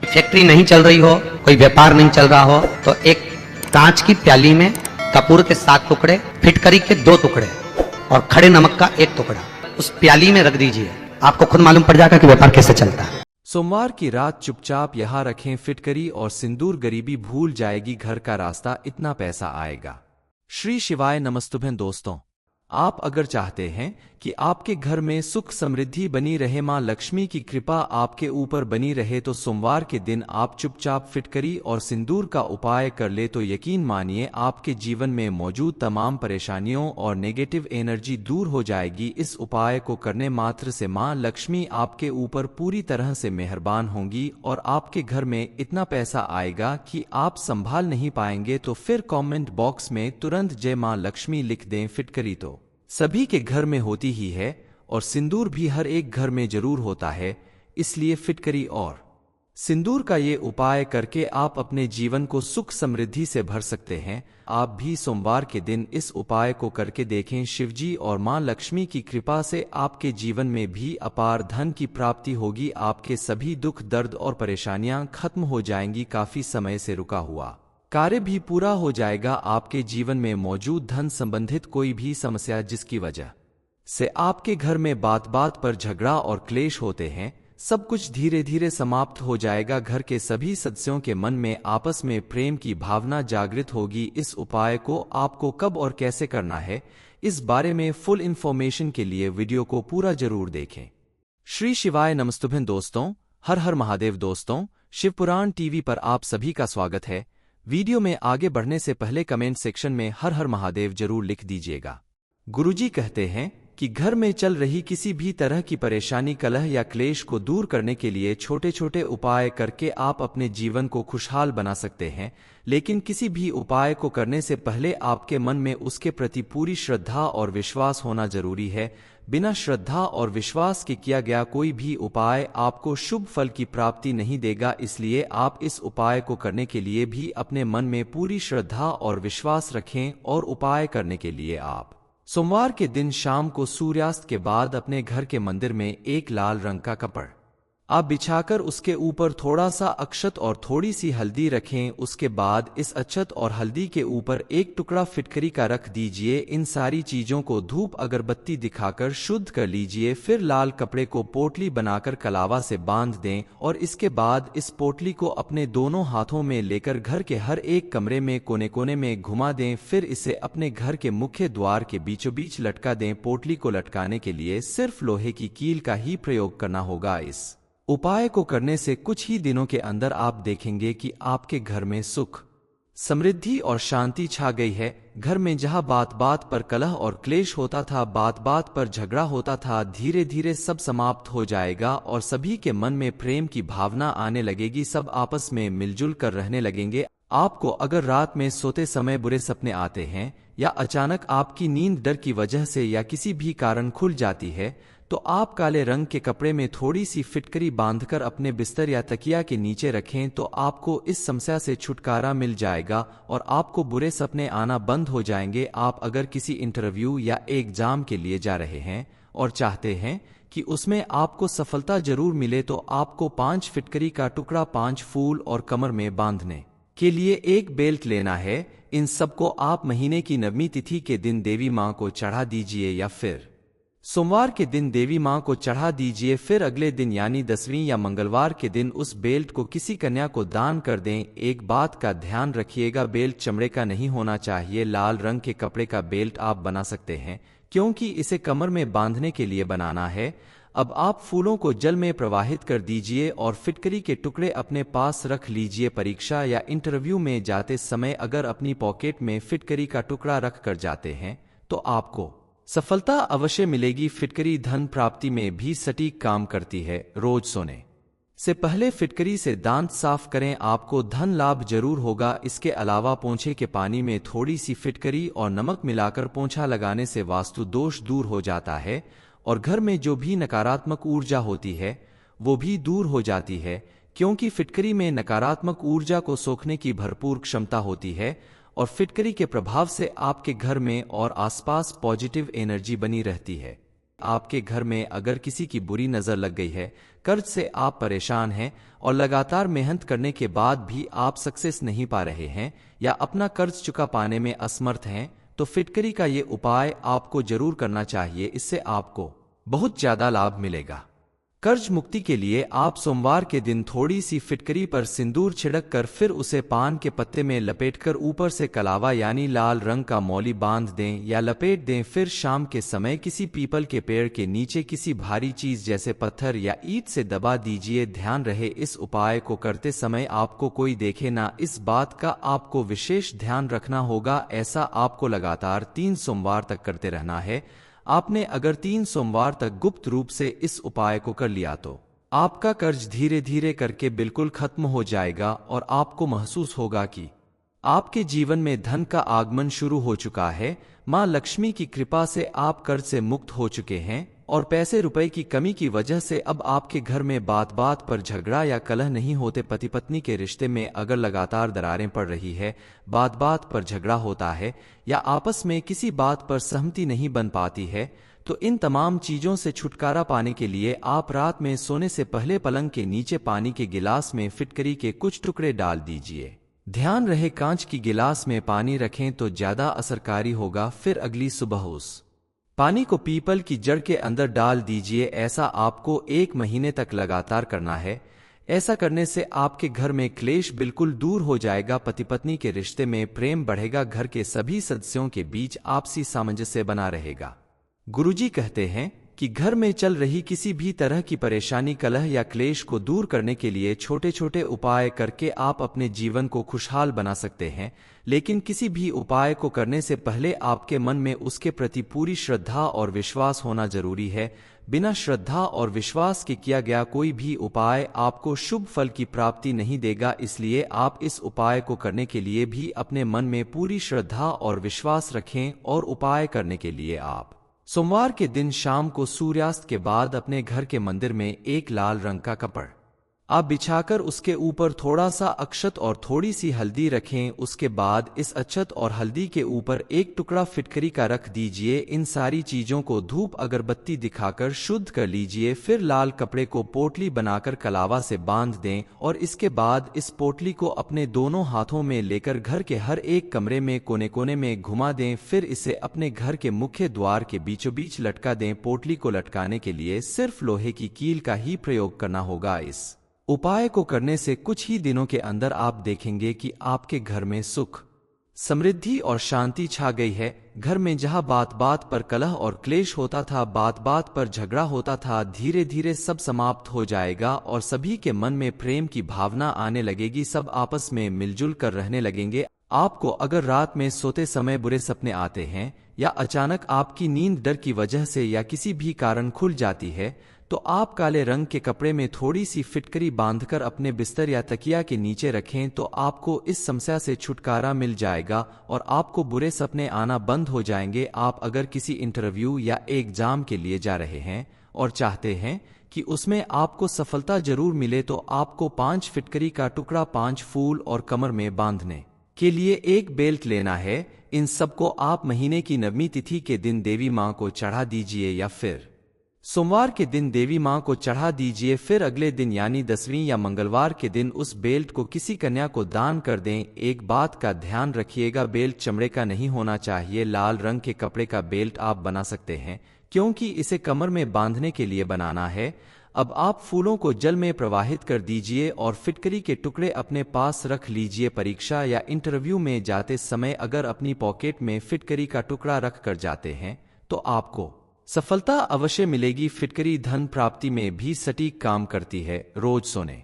Factory नहीं चल रही हो, कोई व्यापार नहीं चल रहा हो, तो एक कांच की प्याली में कपूर के 7 टुकड़े, फिटकरी के 2 टुकड़े और खड़े नमक का 1 टुकड़ा उस प्याली में रख दीजिए। आपको खुद मालूम पड़ जाएगा कि व्यापार कैसे चलता है। सोमवार की रात चुपचाप यहाँ रखें फिटकरी और सिंदूर, गरीबी भूल जाएगी, घर का रास्ता इतना पैसा आएगा। श्री शिवाय नमस्तुभ्यं दोस्तों, आप अगर चाहते हैं कि आपके घर में सुख समृद्धि बनी रहे, मां लक्ष्मी की कृपा आपके ऊपर बनी रहे, तो सोमवार के दिन आप चुपचाप फिटकरी और सिंदूर का उपाय कर ले तो यकीन मानिए आपके जीवन में मौजूद तमाम परेशानियों और नेगेटिव एनर्जी दूर हो जाएगी। इस उपाय को करने मात्र से मां लक्ष्मी आपके ऊपर पूरी तरह से मेहरबान होंगी और आपके घर में इतना पैसा आएगा कि आप संभाल नहीं पाएंगे। तो फिर कमेंट बॉक्स में तुरंत जय मां लक्ष्मी लिख दें। फिटकरी तो सभी के घर में होती ही है और सिंदूर भी हर एक घर में जरूर होता है, इसलिए फिटकरी और सिंदूर का ये उपाय करके आप अपने जीवन को सुख समृद्धि से भर सकते हैं। आप भी सोमवार के दिन इस उपाय को करके देखें। शिवजी और मां लक्ष्मी की कृपा से आपके जीवन में भी अपार धन की प्राप्ति होगी। आपके सभी दुख, दर्द और परेशानियां खत्म हो जाएंगी। काफी समय से रुका हुआ कार्य भी पूरा हो जाएगा। आपके जीवन में मौजूद धन संबंधित कोई भी समस्या जिसकी वजह से आपके घर में बात बात पर झगड़ा और क्लेश होते हैं, सब कुछ धीरे धीरे समाप्त हो जाएगा। घर के सभी सदस्यों के मन में आपस में प्रेम की भावना जागृत होगी। इस उपाय को आपको कब और कैसे करना है, इस बारे में फुल इंफॉर्मेशन के लिए वीडियो को पूरा जरूर देखें। श्री शिवाय नमस्तुभ्यं दोस्तों, हर हर महादेव दोस्तों, शिवपुराण टीवी पर आप सभी का स्वागत है। वीडियो में आगे बढ़ने से पहले कमेंट सेक्शन में हर हर महादेव जरूर लिख दीजिएगा। गुरुजी कहते हैं कि घर में चल रही किसी भी तरह की परेशानी, कलह या क्लेश को दूर करने के लिए छोटे छोटे उपाय करके आप अपने जीवन को खुशहाल बना सकते हैं। लेकिन किसी भी उपाय को करने से पहले आपके मन में उसके प्रति पूरी श्रद्धा और विश्वास होना जरूरी है। बिना श्रद्धा और विश्वास के किया गया कोई भी उपाय आपको शुभ फल की प्राप्ति नहीं देगा। इसलिए आप इस उपाय को करने के लिए भी अपने मन में पूरी श्रद्धा और विश्वास रखें। और उपाय करने के लिए आप सोमवार के दिन शाम को सूर्यास्त के बाद अपने घर के मंदिर में एक लाल रंग का कपड़ा आप बिछाकर उसके ऊपर थोड़ा सा अक्षत और थोड़ी सी हल्दी रखें। उसके बाद इस अक्षत और हल्दी के ऊपर एक टुकड़ा फिटकरी का रख दीजिए। इन सारी चीजों को धूप अगरबत्ती दिखाकर शुद्ध कर लीजिए। फिर लाल कपड़े को पोटली बनाकर कलावा से बांध दें और इसके बाद इस पोटली को अपने दोनों हाथों में लेकर घर के हर एक कमरे में कोने कोने में घुमा दें। फिर इसे अपने घर के मुख्य द्वार के बीचों बीच लटका दें। पोटली को लटकाने के लिए सिर्फ लोहे की कील का ही प्रयोग करना होगा। इस उपाय को करने से कुछ ही दिनों के अंदर आप देखेंगे कि आपके घर में सुख, समृद्धि और शांति छा गई है। घर में जहां बात बात पर कलह और क्लेश होता था, बात बात पर झगड़ा होता था, धीरे धीरे सब समाप्त हो जाएगा और सभी के मन में प्रेम की भावना आने लगेगी। सब आपस में मिलजुल कर रहने लगेंगे। आपको अगर रात में सोते समय बुरे सपने आते हैं या अचानक आपकी नींद डर की वजह से या किसी भी कारण खुल जाती है, तो आप काले रंग के कपड़े में थोड़ी सी फिटकरी बांधकर अपने बिस्तर या तकिया के नीचे रखें, तो आपको इस समस्या से छुटकारा मिल जाएगा और आपको बुरे सपने आना बंद हो जाएंगे। आप अगर किसी इंटरव्यू या एग्जाम के लिए जा रहे हैं और चाहते हैं कि उसमें आपको सफलता जरूर मिले, तो आपको 5 फिटकरी का टुकड़ा, 5 फूल और कमर में बांधने के लिए एक बेल्ट लेना है। इन सबको आप महीने की नवमी तिथि के दिन देवी मां को चढ़ा दीजिए या फिर सोमवार के दिन देवी मां को चढ़ा दीजिए। फिर अगले दिन यानी 10वीं या मंगलवार के दिन उस बेल्ट को किसी कन्या को दान कर दें। एक बात का ध्यान रखिएगा, बेल्ट चमड़े का नहीं होना चाहिए। लाल रंग के कपड़े का बेल्ट आप बना सकते हैं क्योंकि इसे कमर में बांधने के लिए बनाना है। अब आप फूलों को जल में प्रवाहित कर दीजिए और फिटकरी के टुकड़े अपने पास रख लीजिए। परीक्षा या इंटरव्यू में जाते समय अगर अपनी पॉकेट में फिटकरी का टुकड़ा रख कर जाते हैं तो आपको सफलता अवश्य मिलेगी। फिटकरी धन प्राप्ति में भी सटीक काम करती है। रोज सोने से पहले फिटकरी से दांत साफ करें, आपको धन लाभ जरूर होगा। इसके अलावा पोंछे के पानी में थोड़ी सी फिटकरी और नमक मिलाकर पोंछा लगाने से वास्तु दोष दूर हो जाता है और घर में जो भी नकारात्मक ऊर्जा होती है वो भी दूर हो जाती है, क्योंकि फिटकरी में नकारात्मक ऊर्जा को सोखने की भरपूर क्षमता होती है और फिटकरी के प्रभाव से आपके घर में और आसपास पॉजिटिव एनर्जी बनी रहती है। आपके घर में अगर किसी की बुरी नजर लग गई है, कर्ज से आप परेशान हैं और लगातार मेहनत करने के बाद भी आप सक्सेस नहीं पा रहे हैं या अपना कर्ज चुका पाने में असमर्थ हैं, तो फिटकरी का ये उपाय आपको जरूर करना चाहिए। इससे आपको बहुत ज्यादा लाभ मिलेगा। कर्ज मुक्ति के लिए आप सोमवार के दिन थोड़ी सी फिटकरी पर सिंदूर छिड़क कर फिर उसे पान के पत्ते में लपेटकर ऊपर से कलावा यानी लाल रंग का मौली बांध दें या लपेट दें। फिर शाम के समय किसी पीपल के पेड़ के नीचे किसी भारी चीज जैसे पत्थर या ईंट से दबा दीजिए। ध्यान रहे, इस उपाय को करते समय आपको कोई देखे ना, इस बात का आपको विशेष ध्यान रखना होगा। ऐसा आपको लगातार 3 सोमवार तक करते रहना है। आपने अगर 3 सोमवार तक गुप्त रूप से इस उपाय को कर लिया तो आपका कर्ज धीरे धीरे करके बिल्कुल खत्म हो जाएगा और आपको महसूस होगा कि आपके जीवन में धन का आगमन शुरू हो चुका है। मां लक्ष्मी की कृपा से आप कर्ज से मुक्त हो चुके हैं और पैसे रुपए की कमी की वजह से अब आपके घर में बात बात पर झगड़ा या कलह नहीं होते। पति पत्नी के रिश्ते में अगर लगातार दरारें पड़ रही है, बात बात पर झगड़ा होता है या आपस में किसी बात पर सहमति नहीं बन पाती है, तो इन तमाम चीजों से छुटकारा पाने के लिए आप रात में सोने से पहले पलंग के नीचे पानी के गिलास में फिटकरी के कुछ टुकड़े डाल दीजिए। ध्यान रहे, कांच की गिलास में पानी रखें तो ज्यादा असरकारी होगा। फिर अगली सुबह उस पानी को पीपल की जड़ के अंदर डाल दीजिए। ऐसा आपको 1 महीने तक लगातार करना है। ऐसा करने से आपके घर में क्लेश बिल्कुल दूर हो जाएगा। पति पत्नी के रिश्ते में प्रेम बढ़ेगा। घर के सभी सदस्यों के बीच आपसी सामंजस्य बना रहेगा। गुरुजी कहते हैं कि घर में चल रही किसी भी तरह की परेशानी, कलह या क्लेश को दूर करने के लिए छोटे छोटे उपाय करके आप अपने जीवन को खुशहाल बना सकते हैं। लेकिन किसी भी उपाय को करने से पहले आपके मन में उसके प्रति पूरी श्रद्धा और विश्वास होना जरूरी है। बिना श्रद्धा और विश्वास के किया गया कोई भी उपाय आपको शुभ फल की प्राप्ति नहीं देगा। इसलिए आप इस उपाय को करने के लिए भी अपने मन में पूरी श्रद्धा और विश्वास रखें। और उपाय करने के लिए आप सोमवार के दिन शाम को सूर्यास्त के बाद अपने घर के मंदिर में एक लाल रंग का कपड़ा आप बिछाकर उसके ऊपर थोड़ा सा अक्षत और थोड़ी सी हल्दी रखें। उसके बाद इस अक्षत और हल्दी के ऊपर एक टुकड़ा फिटकरी का रख दीजिए। इन सारी चीजों को धूप अगरबत्ती दिखाकर शुद्ध कर लीजिए। फिर लाल कपड़े को पोटली बनाकर कलावा से बांध दें और इसके बाद इस पोटली को अपने दोनों हाथों में लेकर घर के हर एक कमरे में कोने कोने में घुमा दें। फिर इसे अपने घर के मुख्य द्वार के बीचों बीच लटका दें। पोटली को लटकाने के लिए सिर्फ लोहे की कील का ही प्रयोग करना होगा। इस उपाय को करने से कुछ ही दिनों के अंदर आप देखेंगे कि आपके घर में सुख, समृद्धि और शांति छा गई है। घर में जहां बात बात पर कलह और क्लेश होता था, बात बात पर झगड़ा होता था, धीरे धीरे सब समाप्त हो जाएगा और सभी के मन में प्रेम की भावना आने लगेगी। सब आपस में मिलजुल कर रहने लगेंगे। आपको अगर रात में सोते समय बुरे सपने आते हैं या अचानक आपकी नींद डर की वजह से या किसी भी कारण खुल जाती है, तो आप काले रंग के कपड़े में थोड़ी सी फिटकरी बांधकर अपने बिस्तर या तकिया के नीचे रखें तो आपको इस समस्या से छुटकारा मिल जाएगा और आपको बुरे सपने आना बंद हो जाएंगे। आप अगर किसी इंटरव्यू या एग्जाम के लिए जा रहे हैं और चाहते हैं कि उसमें आपको सफलता जरूर मिले, तो आपको 5 फिटकरी का टुकड़ा 5 फूल और कमर में बांधने के लिए एक बेल्ट लेना है। इन सबको आप महीने की 9वीं तिथि के दिन देवी मां को चढ़ा दीजिए या फिर सोमवार के दिन देवी मां को चढ़ा दीजिए। फिर अगले दिन यानी 10वीं या मंगलवार के दिन उस बेल्ट को किसी कन्या को दान कर दें। एक बात का ध्यान रखिएगा, बेल्ट चमड़े का नहीं होना चाहिए। लाल रंग के कपड़े का बेल्ट आप बना सकते हैं क्योंकि इसे कमर में बांधने के लिए बनाना है। अब आप फूलों को जल में प्रवाहित कर दीजिए और फिटकरी के टुकड़े अपने पास रख लीजिए। परीक्षा या इंटरव्यू में जाते समय अगर अपनी पॉकेट में फिटकरी का टुकड़ा रख कर जाते हैं तो आपको सफलता अवश्य मिलेगी। फिटकरी धन प्राप्ति में भी सटीक काम करती है। रोज सोने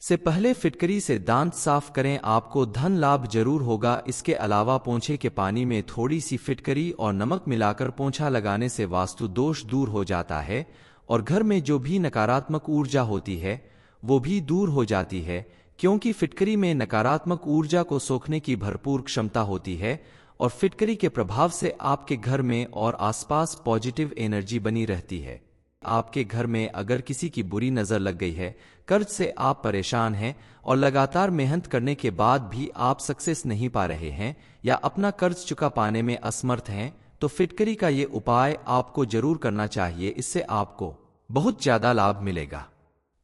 से पहले फिटकरी से दांत साफ करें, आपको धन लाभ जरूर होगा। इसके अलावा पोंछे के पानी में थोड़ी सी फिटकरी और नमक मिलाकर पोंछा लगाने से वास्तु दोष दूर हो जाता है और घर में जो भी नकारात्मक ऊर्जा होती है वो भी दूर हो जाती है, क्योंकि फिटकरी में नकारात्मक ऊर्जा को सोखने की भरपूर क्षमता होती है और फिटकरी के प्रभाव से आपके घर में और आसपास पॉजिटिव एनर्जी बनी रहती है। आपके घर में अगर किसी की बुरी नजर लग गई है, कर्ज से आप परेशान हैं और लगातार मेहनत करने के बाद भी आप सक्सेस नहीं पा रहे हैं या अपना कर्ज चुका पाने में असमर्थ हैं, तो फिटकरी का ये उपाय आपको जरूर करना चाहिए, इससे आपको बहुत ज्यादा लाभ मिलेगा।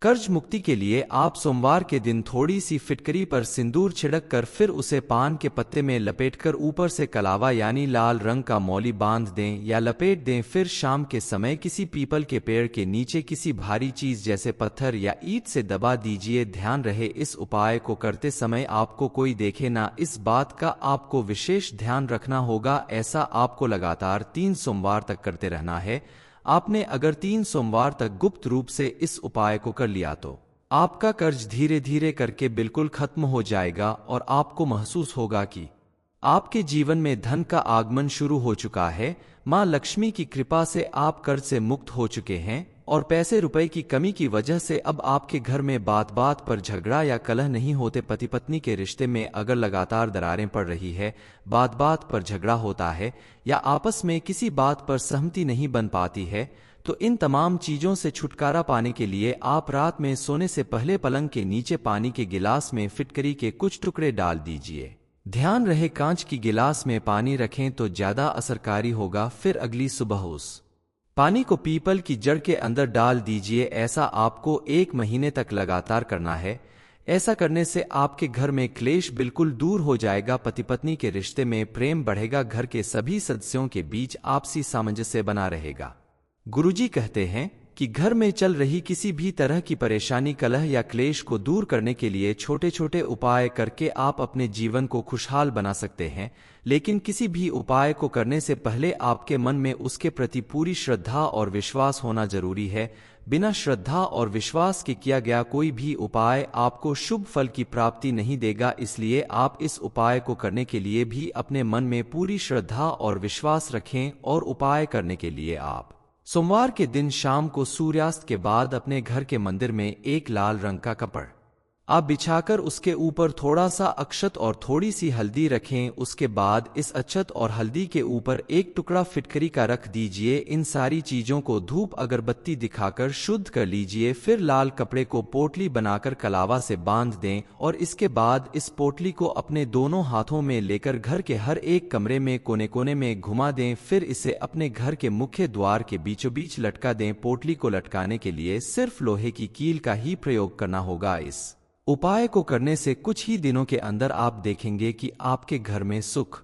कर्ज मुक्ति के लिए आप सोमवार के दिन थोड़ी सी फिटकरी पर सिंदूर छिड़क कर फिर उसे पान के पत्ते में लपेटकर ऊपर से कलावा यानी लाल रंग का मौली बांध दें या लपेट दें। फिर शाम के समय किसी पीपल के पेड़ के नीचे किसी भारी चीज जैसे पत्थर या ईंट से दबा दीजिए। ध्यान रहे इस उपाय को करते समय आपको कोई देखे ना, इस बात का आपको विशेष ध्यान रखना होगा। ऐसा आपको लगातार 3 सोमवार तक करते रहना है। आपने अगर 3 सोमवार तक गुप्त रूप से इस उपाय को कर लिया तो आपका कर्ज धीरे धीरे करके बिल्कुल खत्म हो जाएगा और आपको महसूस होगा कि आपके जीवन में धन का आगमन शुरू हो चुका है। मां लक्ष्मी की कृपा से आप कर्ज से मुक्त हो चुके हैं और पैसे रुपए की कमी की वजह से अब आपके घर में बात बात पर झगड़ा या कलह नहीं होते। पति पत्नी के रिश्ते में अगर लगातार दरारें पड़ रही है, बात बात पर झगड़ा होता है या आपस में किसी बात पर सहमति नहीं बन पाती है, तो इन तमाम चीजों से छुटकारा पाने के लिए आप रात में सोने से पहले पलंग के नीचे पानी के गिलास में फिटकरी के कुछ टुकड़े डाल दीजिए। ध्यान रहे कांच की गिलास में पानी रखें तो ज्यादा असरकारी होगा। फिर अगली सुबह उस पानी को पीपल की जड़ के अंदर डाल दीजिए। ऐसा आपको 1 महीने तक लगातार करना है। ऐसा करने से आपके घर में क्लेश बिल्कुल दूर हो जाएगा। पति पत्नी के रिश्ते में प्रेम बढ़ेगा। घर के सभी सदस्यों के बीच आपसी सामंजस्य बना रहेगा। गुरुजी कहते हैं कि घर में चल रही किसी भी तरह की परेशानी, कलह या क्लेश को दूर करने के लिए छोटे छोटे उपाय करके आप अपने जीवन को खुशहाल बना सकते हैं। लेकिन किसी भी उपाय को करने से पहले आपके मन में उसके प्रति पूरी श्रद्धा और विश्वास होना जरूरी है। बिना श्रद्धा और विश्वास के किया गया कोई भी उपाय आपको शुभ फल की प्राप्ति नहीं देगा। इसलिए आप इस उपाय को करने के लिए भी अपने मन में पूरी श्रद्धा और विश्वास रखें। और उपाय करने के लिए आप सोमवार के दिन शाम को सूर्यास्त के बाद अपने घर के मंदिर में एक लाल रंग का कपड़ा आप बिछाकर उसके ऊपर थोड़ा सा अक्षत और थोड़ी सी हल्दी रखें। उसके बाद इस अक्षत और हल्दी के ऊपर एक टुकड़ा फिटकरी का रख दीजिए। इन सारी चीजों को धूप अगरबत्ती दिखाकर शुद्ध कर लीजिए। फिर लाल कपड़े को पोटली बनाकर कलावा से बांध दें और इसके बाद इस पोटली को अपने दोनों हाथों में लेकर घर के हर एक कमरे में कोने कोने में घुमा दें। फिर इसे अपने घर के मुख्य द्वार के बीचों बीच लटका दें। पोटली को लटकाने के लिए सिर्फ लोहे की कील का ही प्रयोग करना होगा। इस उपाय को करने से कुछ ही दिनों के अंदर आप देखेंगे कि आपके घर में सुख,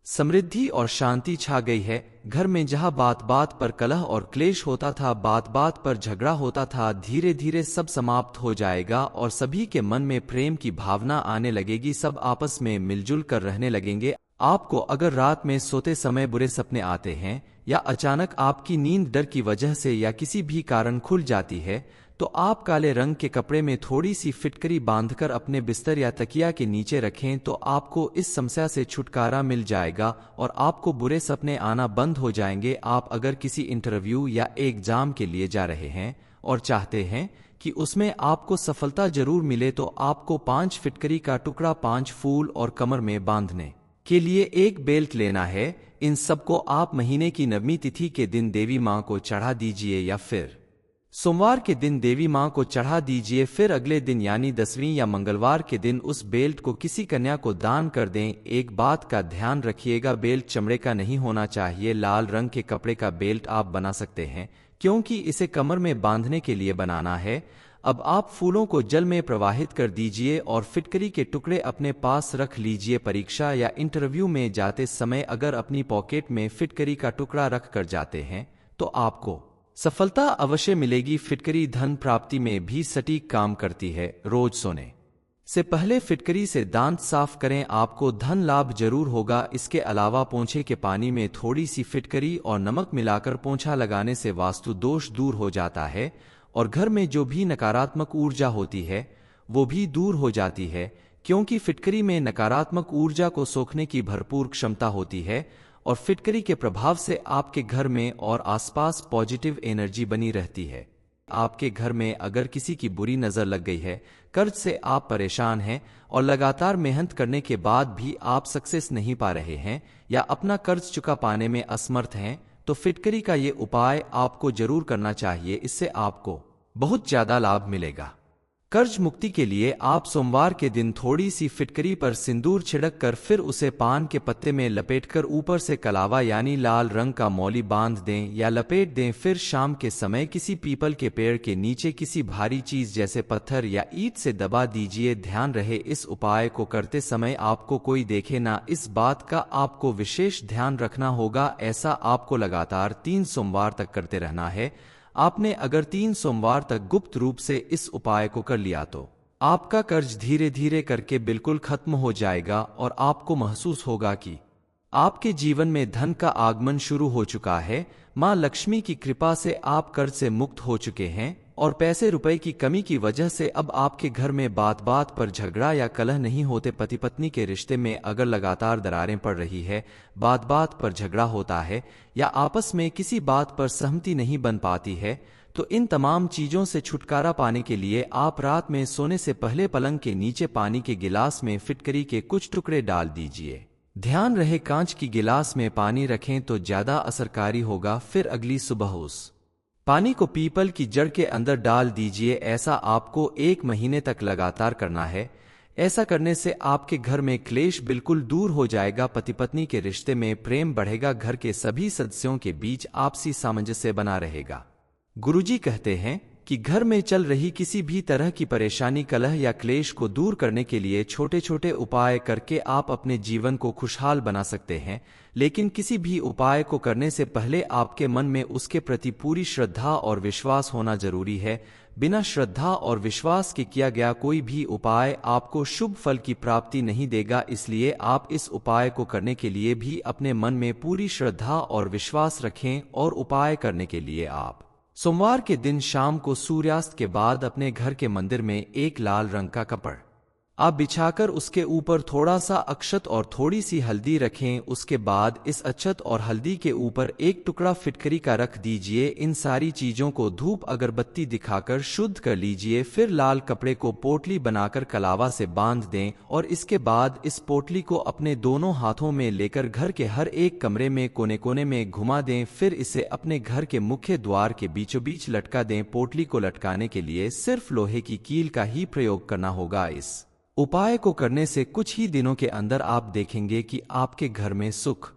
समृद्धि और शांति छा गई है। घर में जहां बात बात पर कलह और क्लेश होता था, बात बात पर झगड़ा होता था, धीरे धीरे सब समाप्त हो जाएगा और सभी के मन में प्रेम की भावना आने लगेगी। सब आपस में मिलजुल कर रहने लगेंगे। आपको अगर रात में सोते समय बुरे सपने आते हैं या अचानक आपकी नींद डर की वजह से या किसी भी कारण खुल जाती है, तो आप काले रंग के कपड़े में थोड़ी सी फिटकरी बांधकर अपने बिस्तर या तकिया के नीचे रखें तो आपको इस समस्या से छुटकारा मिल जाएगा और आपको बुरे सपने आना बंद हो जाएंगे। आप अगर किसी इंटरव्यू या एग्जाम के लिए जा रहे हैं और चाहते हैं कि उसमें आपको सफलता जरूर मिले, तो आपको 5 फिटकरी का टुकड़ा 5 फूल और कमर में बांधने के लिए एक बेल्ट लेना है। इन सबको आप महीने की 9वीं तिथि के दिन देवी मां को चढ़ा दीजिए या फिर सोमवार के दिन देवी मां को चढ़ा दीजिए। फिर अगले दिन यानी 10वीं या मंगलवार के दिन उस बेल्ट को किसी कन्या को दान कर दें। एक बात का ध्यान रखिएगा, बेल्ट चमड़े का नहीं होना चाहिए। लाल रंग के कपड़े का बेल्ट आप बना सकते हैं क्योंकि इसे कमर में बांधने के लिए बनाना है। अब आप फूलों को जल में प्रवाहित कर दीजिए और फिटकरी के टुकड़े अपने पास रख लीजिए। परीक्षा या इंटरव्यू में जाते समय अगर अपनी पॉकेट में फिटकरी का टुकड़ा रख कर जाते हैं तो आपको सफलता अवश्य मिलेगी। फिटकरी धन प्राप्ति में भी सटीक काम करती है। रोज सोने से पहले फिटकरी से दांत साफ करें, आपको धन लाभ जरूर होगा। इसके अलावा पोंछे के पानी में थोड़ी सी फिटकरी और नमक मिलाकर पोंछा लगाने से वास्तु दोष दूर हो जाता है और घर में जो भी नकारात्मक ऊर्जा होती है वो भी दूर हो जाती है, क्योंकि फिटकरी में नकारात्मक ऊर्जा को सोखने की भरपूर क्षमता होती है और फिटकरी के प्रभाव से आपके घर में और आसपास पॉजिटिव एनर्जी बनी रहती है। आपके घर में अगर किसी की बुरी नजर लग गई है, कर्ज से आप परेशान हैं और लगातार मेहनत करने के बाद भी आप सक्सेस नहीं पा रहे हैं या अपना कर्ज चुका पाने में असमर्थ हैं, तो फिटकरी का ये उपाय आपको जरूर करना चाहिए। इससे आपको बहुत ज्यादा लाभ मिलेगा। कर्ज मुक्ति के लिए आप सोमवार के दिन थोड़ी सी फिटकरी पर सिंदूर छिड़क कर फिर उसे पान के पत्ते में लपेटकर ऊपर से कलावा यानी लाल रंग का मौली बांध दें या लपेट दें। फिर शाम के समय किसी पीपल के पेड़ के नीचे किसी भारी चीज जैसे पत्थर या ईंट से दबा दीजिए। ध्यान रहे इस उपाय को करते समय आपको कोई देखे ना, इस बात का आपको विशेष ध्यान रखना होगा। ऐसा आपको लगातार 3 सोमवार तक करते रहना है। आपने अगर 3 सोमवार तक गुप्त रूप से इस उपाय को कर लिया तो आपका कर्ज धीरे धीरे करके बिल्कुल खत्म हो जाएगा और आपको महसूस होगा कि आपके जीवन में धन का आगमन शुरू हो चुका है। मां लक्ष्मी की कृपा से आप कर्ज से मुक्त हो चुके हैं और पैसे रुपए की कमी की वजह से अब आपके घर में बात बात पर झगड़ा या कलह नहीं होते। पति पत्नी के रिश्ते में अगर लगातार दरारें पड़ रही है, बात बात पर झगड़ा होता है या आपस में किसी बात पर सहमति नहीं बन पाती है, तो इन तमाम चीजों से छुटकारा पाने के लिए आप रात में सोने से पहले पलंग के नीचे पानी के गिलास में फिटकरी के कुछ टुकड़े डाल दीजिए। ध्यान रहे कांच की गिलास में पानी रखें तो ज्यादा असरकारी होगा। फिर अगली सुबह उस पानी को पीपल की जड़ के अंदर डाल दीजिए। ऐसा आपको 1 महीने तक लगातार करना है। ऐसा करने से आपके घर में क्लेश बिल्कुल दूर हो जाएगा। पति पत्नी के रिश्ते में प्रेम बढ़ेगा। घर के सभी सदस्यों के बीच आपसी सामंजस्य बना रहेगा। गुरुजी कहते हैं कि घर में चल रही किसी भी तरह की परेशानी, कलह या क्लेश को दूर करने के लिए छोटे छोटे उपाय करके आप अपने जीवन को खुशहाल बना सकते हैं। लेकिन किसी भी उपाय को करने से पहले आपके मन में उसके प्रति पूरी श्रद्धा और विश्वास होना जरूरी है। बिना श्रद्धा और विश्वास के किया गया कोई भी उपाय आपको शुभ फल की प्राप्ति नहीं देगा। इसलिए आप इस उपाय को करने के लिए भी अपने मन में पूरी श्रद्धा और विश्वास रखें। और उपाय करने के लिए आप सोमवार के दिन शाम को सूर्यास्त के बाद अपने घर के मंदिर में एक लाल रंग का कपड़ा आप बिछाकर उसके ऊपर थोड़ा सा अक्षत और थोड़ी सी हल्दी रखें। उसके बाद इस अक्षत और हल्दी के ऊपर एक टुकड़ा फिटकरी का रख दीजिए। इन सारी चीजों को धूप अगरबत्ती दिखाकर शुद्ध कर लीजिए। फिर लाल कपड़े को पोटली बनाकर कलावा से बांध दें और इसके बाद इस पोटली को अपने दोनों हाथों में लेकर घर के हर एक कमरे में कोने कोने में घुमा दें। फिर इसे अपने घर के मुख्य द्वार के बीचों बीच लटका दें। पोटली को लटकाने के लिए सिर्फ लोहे की कील का ही प्रयोग करना होगा। इस उपाय को करने से कुछ ही दिनों के अंदर आप देखेंगे कि आपके घर में सुख,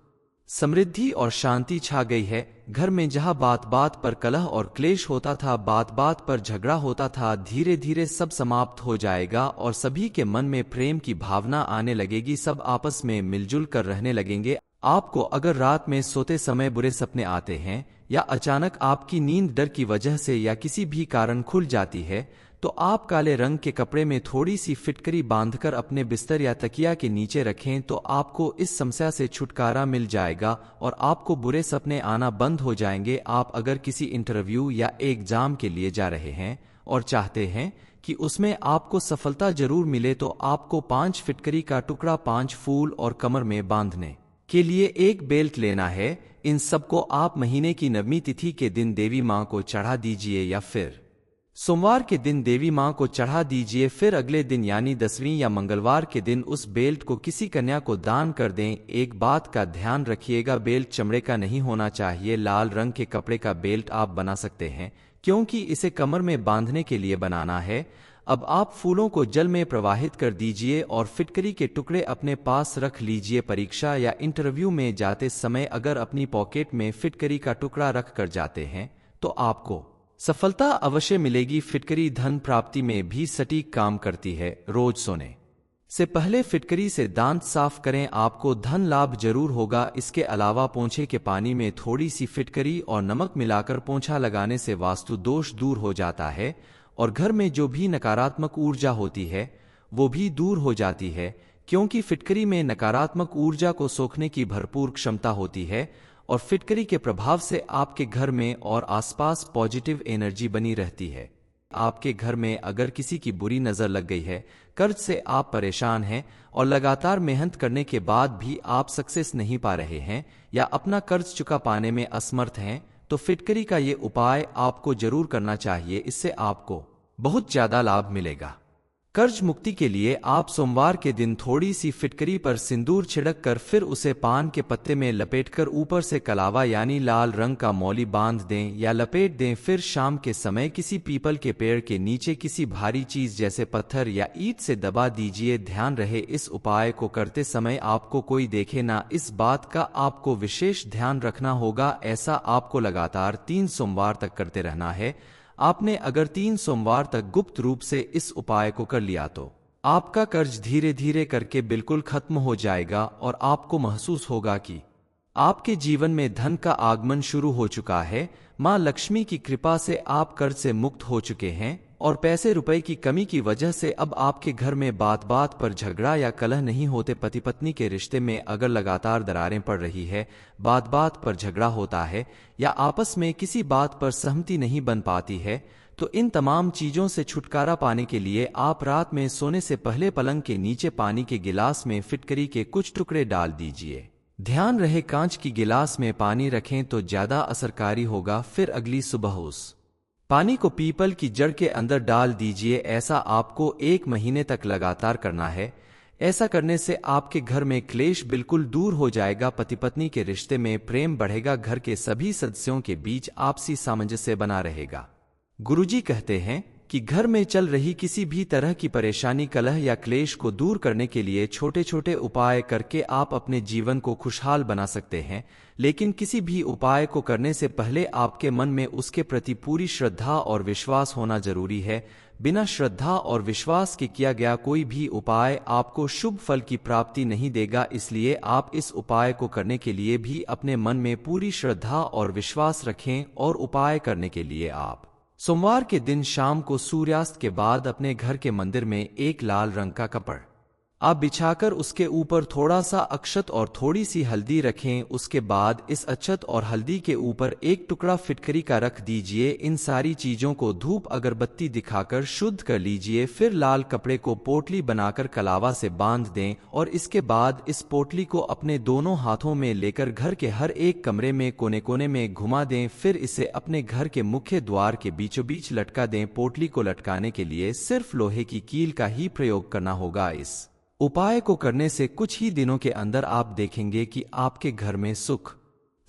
समृद्धि और शांति छा गई है। घर में जहां बात बात पर कलह और क्लेश होता था, बात बात पर झगड़ा होता था, धीरे धीरे सब समाप्त हो जाएगा और सभी के मन में प्रेम की भावना आने लगेगी। सब आपस में मिलजुल कर रहने लगेंगे। आपको अगर रात में सोते समय बुरे सपने आते हैं या अचानक आपकी नींद डर की वजह से या किसी भी कारण खुल जाती है, तो आप काले रंग के कपड़े में थोड़ी सी फिटकरी बांधकर अपने बिस्तर या तकिया के नीचे रखें तो आपको इस समस्या से छुटकारा मिल जाएगा और आपको बुरे सपने आना बंद हो जाएंगे। आप अगर किसी इंटरव्यू या एग्जाम के लिए जा रहे हैं और चाहते हैं कि उसमें आपको सफलता जरूर मिले, तो आपको 5 फिटकरी का टुकड़ा 5 फूल और कमर में बांधने के लिए एक बेल्ट लेना है। इन सबको आप महीने की 9वीं तिथि के दिन देवी मां को चढ़ा दीजिए या फिर सोमवार के दिन देवी मां को चढ़ा दीजिए। फिर अगले दिन यानी 10वीं या मंगलवार के दिन उस बेल्ट को किसी कन्या को दान कर दें। एक बात का ध्यान रखिएगा, बेल्ट चमड़े का नहीं होना चाहिए। लाल रंग के कपड़े का बेल्ट आप बना सकते हैं क्योंकि इसे कमर में बांधने के लिए बनाना है। अब आप फूलों को जल में प्रवाहित कर दीजिए और फिटकरी के टुकड़े अपने पास रख लीजिए। परीक्षा या इंटरव्यू में जाते समय अगर अपनी पॉकेट में फिटकरी का टुकड़ा रख कर जाते हैं तो आपको सफलता अवश्य मिलेगी। फिटकरी धन प्राप्ति में भी सटीक काम करती है। रोज सोने से पहले फिटकरी से दांत साफ करें, आपको धन लाभ जरूर होगा। इसके अलावा पोंछे के पानी में थोड़ी सी फिटकरी और नमक मिलाकर पोंछा लगाने से वास्तु दोष दूर हो जाता है और घर में जो भी नकारात्मक ऊर्जा होती है वो भी दूर हो जाती है, क्योंकि फिटकरी में नकारात्मक ऊर्जा को सोखने की भरपूर क्षमता होती है और फिटकरी के प्रभाव से आपके घर में और आसपास पॉजिटिव एनर्जी बनी रहती है। आपके घर में अगर किसी की बुरी नजर लग गई है, कर्ज से आप परेशान हैं और लगातार मेहनत करने के बाद भी आप सक्सेस नहीं पा रहे हैं या अपना कर्ज चुका पाने में असमर्थ हैं, तो फिटकरी का ये उपाय आपको जरूर करना चाहिए। इससे आपको बहुत ज्यादा लाभ मिलेगा। कर्ज मुक्ति के लिए आप सोमवार के दिन थोड़ी सी फिटकरी पर सिंदूर छिड़क कर फिर उसे पान के पत्ते में लपेटकर ऊपर से कलावा यानी लाल रंग का मौली बांध दें या लपेट दें। फिर शाम के समय किसी पीपल के पेड़ के नीचे किसी भारी चीज जैसे पत्थर या ईंट से दबा दीजिए। ध्यान रहे इस उपाय को करते समय आपको कोई देखे ना, इस बात का आपको विशेष ध्यान रखना होगा। ऐसा आपको लगातार 3 सोमवार तक करते रहना है। आपने अगर 3 सोमवार तक गुप्त रूप से इस उपाय को कर लिया तो आपका कर्ज धीरे धीरे करके बिल्कुल खत्म हो जाएगा और आपको महसूस होगा कि आपके जीवन में धन का आगमन शुरू हो चुका है। मां लक्ष्मी की कृपा से आप कर्ज से मुक्त हो चुके हैं और पैसे रुपए की कमी की वजह से अब आपके घर में बात बात पर झगड़ा या कलह नहीं होते। पति पत्नी के रिश्ते में अगर लगातार दरारें पड़ रही है, बात बात पर झगड़ा होता है या आपस में किसी बात पर सहमति नहीं बन पाती है, तो इन तमाम चीजों से छुटकारा पाने के लिए आप रात में सोने से पहले पलंग के नीचे पानी के गिलास में फिटकरी के कुछ टुकड़े डाल दीजिए। ध्यान रहे कांच की गिलास में पानी रखें तो ज्यादा असरकारी होगा। फिर अगली सुबह उस पानी को पीपल की जड़ के अंदर डाल दीजिए। ऐसा आपको 1 महीने तक लगातार करना है। ऐसा करने से आपके घर में क्लेश बिल्कुल दूर हो जाएगा। पति पत्नी के रिश्ते में प्रेम बढ़ेगा। घर के सभी सदस्यों के बीच आपसी सामंजस्य बना रहेगा। गुरुजी कहते हैं कि घर में चल रही किसी भी तरह की परेशानी, कलह या क्लेश को दूर करने के लिए छोटे छोटे उपाय करके आप अपने जीवन को खुशहाल बना सकते हैं। लेकिन किसी भी उपाय को करने से पहले आपके मन में उसके प्रति पूरी श्रद्धा और विश्वास होना जरूरी है। बिना श्रद्धा और विश्वास के किया गया कोई भी उपाय आपको शुभ फल की प्राप्ति नहीं देगा। इसलिए आप इस उपाय को करने के लिए भी अपने मन में पूरी श्रद्धा और विश्वास रखें। और उपाय करने के लिए आप सोमवार के दिन शाम को सूर्यास्त के बाद अपने घर के मंदिर में एक लाल रंग का कपड़ा आप बिछाकर उसके ऊपर थोड़ा सा अक्षत और थोड़ी सी हल्दी रखें। उसके बाद इस अक्षत और हल्दी के ऊपर एक टुकड़ा फिटकरी का रख दीजिए। इन सारी चीजों को धूप अगरबत्ती दिखाकर शुद्ध कर लीजिए। फिर लाल कपड़े को पोटली बनाकर कलावा से बांध दें और इसके बाद इस पोटली को अपने दोनों हाथों में लेकर घर के हर एक कमरे में कोने कोने में घुमा दें। फिर इसे अपने घर के मुख्य द्वार के बीचों बीच लटका दें। पोटली को लटकाने के लिए सिर्फ लोहे की कील का ही प्रयोग करना होगा। इस उपाय को करने से कुछ ही दिनों के अंदर आप देखेंगे कि आपके घर में सुख,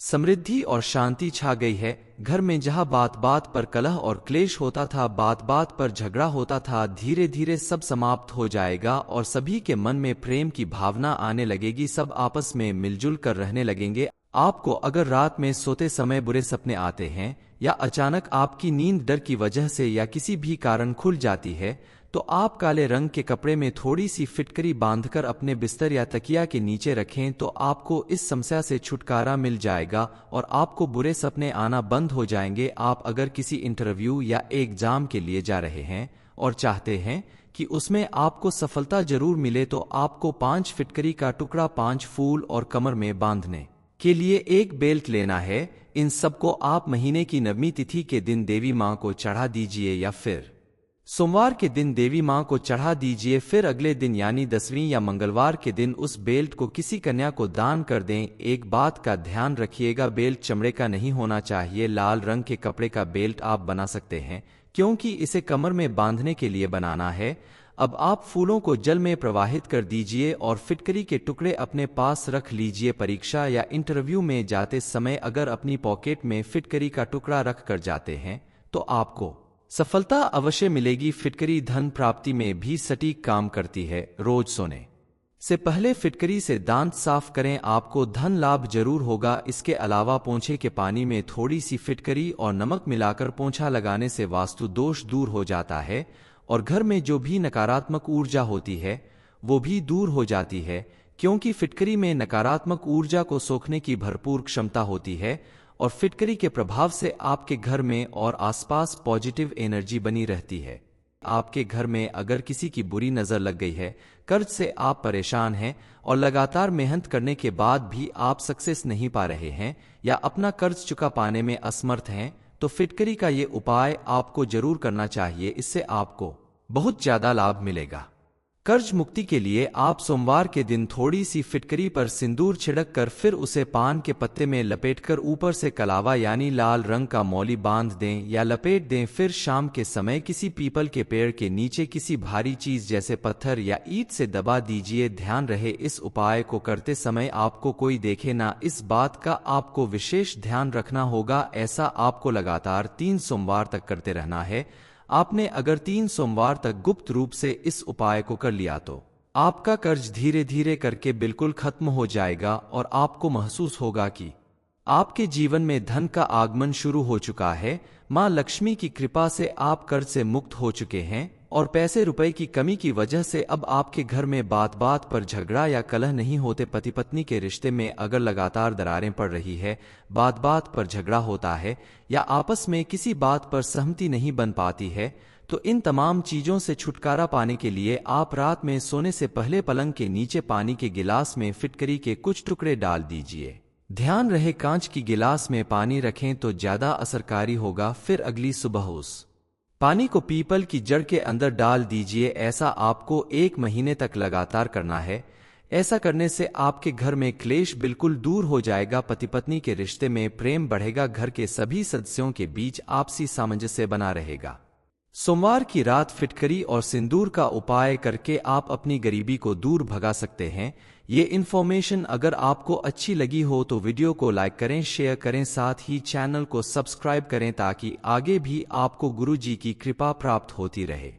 समृद्धि और शांति छा गई है। घर में जहां बात बात पर कलह और क्लेश होता था, बात बात पर झगड़ा होता था, धीरे धीरे सब समाप्त हो जाएगा और सभी के मन में प्रेम की भावना आने लगेगी। सब आपस में मिलजुल कर रहने लगेंगे। आपको अगर रात में सोते समय बुरे सपने आते हैं या अचानक आपकी नींद डर की वजह से या किसी भी कारण खुल जाती है, तो आप काले रंग के कपड़े में थोड़ी सी फिटकरी बांधकर अपने बिस्तर या तकिया के नीचे रखें तो आपको इस समस्या से छुटकारा मिल जाएगा और आपको बुरे सपने आना बंद हो जाएंगे। आप अगर किसी इंटरव्यू या एग्जाम के लिए जा रहे हैं और चाहते हैं कि उसमें आपको सफलता जरूर मिले, तो आपको 5 फिटकरी का टुकड़ा 5 फूल और कमर में बांधने के लिए एक बेल्ट लेना है। इन सबको आप महीने की 9वीं तिथि के दिन देवी मां को चढ़ा दीजिए या फिर सोमवार के दिन देवी मां को चढ़ा दीजिए। फिर अगले दिन यानी 10वीं या मंगलवार के दिन उस बेल्ट को किसी कन्या को दान कर दें। एक बात का ध्यान रखिएगा, बेल्ट चमड़े का नहीं होना चाहिए। लाल रंग के कपड़े का बेल्ट आप बना सकते हैं क्योंकि इसे कमर में बांधने के लिए बनाना है। अब आप फूलों को जल में प्रवाहित कर दीजिए और फिटकरी के टुकड़े अपने पास रख लीजिए। परीक्षा या इंटरव्यू में जाते समय अगर अपनी पॉकेट में फिटकरी का टुकड़ा रख कर जाते हैं तो आपको सफलता अवश्य मिलेगी। फिटकरी धन प्राप्ति में भी सटीक काम करती है। रोज सोने से पहले फिटकरी से दांत साफ करें, आपको धन लाभ जरूर होगा। इसके अलावा पोंछे के पानी में थोड़ी सी फिटकरी और नमक मिलाकर पोंछा लगाने से वास्तु दोष दूर हो जाता है और घर में जो भी नकारात्मक ऊर्जा होती है वो भी दूर हो जाती है, क्योंकि फिटकरी में नकारात्मक ऊर्जा को सोखने की भरपूर क्षमता होती है और फिटकरी के प्रभाव से आपके घर में और आसपास पॉजिटिव एनर्जी बनी रहती है। आपके घर में अगर किसी की बुरी नजर लग गई है, कर्ज से आप परेशान हैं और लगातार मेहनत करने के बाद भी आप सक्सेस नहीं पा रहे हैं या अपना कर्ज चुका पाने में असमर्थ हैं, तो फिटकरी का ये उपाय आपको जरूर करना चाहिए। इससे आपको बहुत ज्यादा लाभ मिलेगा। कर्ज मुक्ति के लिए आप सोमवार के दिन थोड़ी सी फिटकरी पर सिंदूर छिड़क कर फिर उसे पान के पत्ते में लपेटकर ऊपर से कलावा यानी लाल रंग का मौली बांध दें या लपेट दें। फिर शाम के समय किसी पीपल के पेड़ के नीचे किसी भारी चीज जैसे पत्थर या ईंट से दबा दीजिए। ध्यान रहे इस उपाय को करते समय आपको कोई देखे ना, इस बात का आपको विशेष ध्यान रखना होगा। ऐसा आपको लगातार 3 सोमवार तक करते रहना है। आपने अगर 3 सोमवार तक गुप्त रूप से इस उपाय को कर लिया तो आपका कर्ज धीरे धीरे करके बिल्कुल खत्म हो जाएगा और आपको महसूस होगा कि आपके जीवन में धन का आगमन शुरू हो चुका है। मां लक्ष्मी की कृपा से आप कर्ज से मुक्त हो चुके हैं और पैसे रुपए की कमी की वजह से अब आपके घर में बात बात पर झगड़ा या कलह नहीं होते। पति पत्नी के रिश्ते में अगर लगातार दरारें पड़ रही है, बात बात पर झगड़ा होता है या आपस में किसी बात पर सहमति नहीं बन पाती है, तो इन तमाम चीजों से छुटकारा पाने के लिए आप रात में सोने से पहले पलंग के नीचे पानी के गिलास में फिटकरी के कुछ टुकड़े डाल दीजिए। ध्यान रहे कांच की गिलास में पानी रखें तो ज्यादा असरकारी होगा। फिर अगली सुबह उस पानी को पीपल की जड़ के अंदर डाल दीजिए। ऐसा आपको 1 महीने तक लगातार करना है। ऐसा करने से आपके घर में क्लेश बिल्कुल दूर हो जाएगा। पति पत्नी के रिश्ते में प्रेम बढ़ेगा। घर के सभी सदस्यों के बीच आपसी सामंजस्य बना रहेगा। सोमवार की रात फिटकरी और सिंदूर का उपाय करके आप अपनी गरीबी को दूर भगा सकते हैं। ये इन्फॉर्मेशन अगर आपको अच्छी लगी हो तो वीडियो को लाइक करें, शेयर करें, साथ ही चैनल को सब्सक्राइब करें ताकि आगे भी आपको गुरु जी की कृपा प्राप्त होती रहे।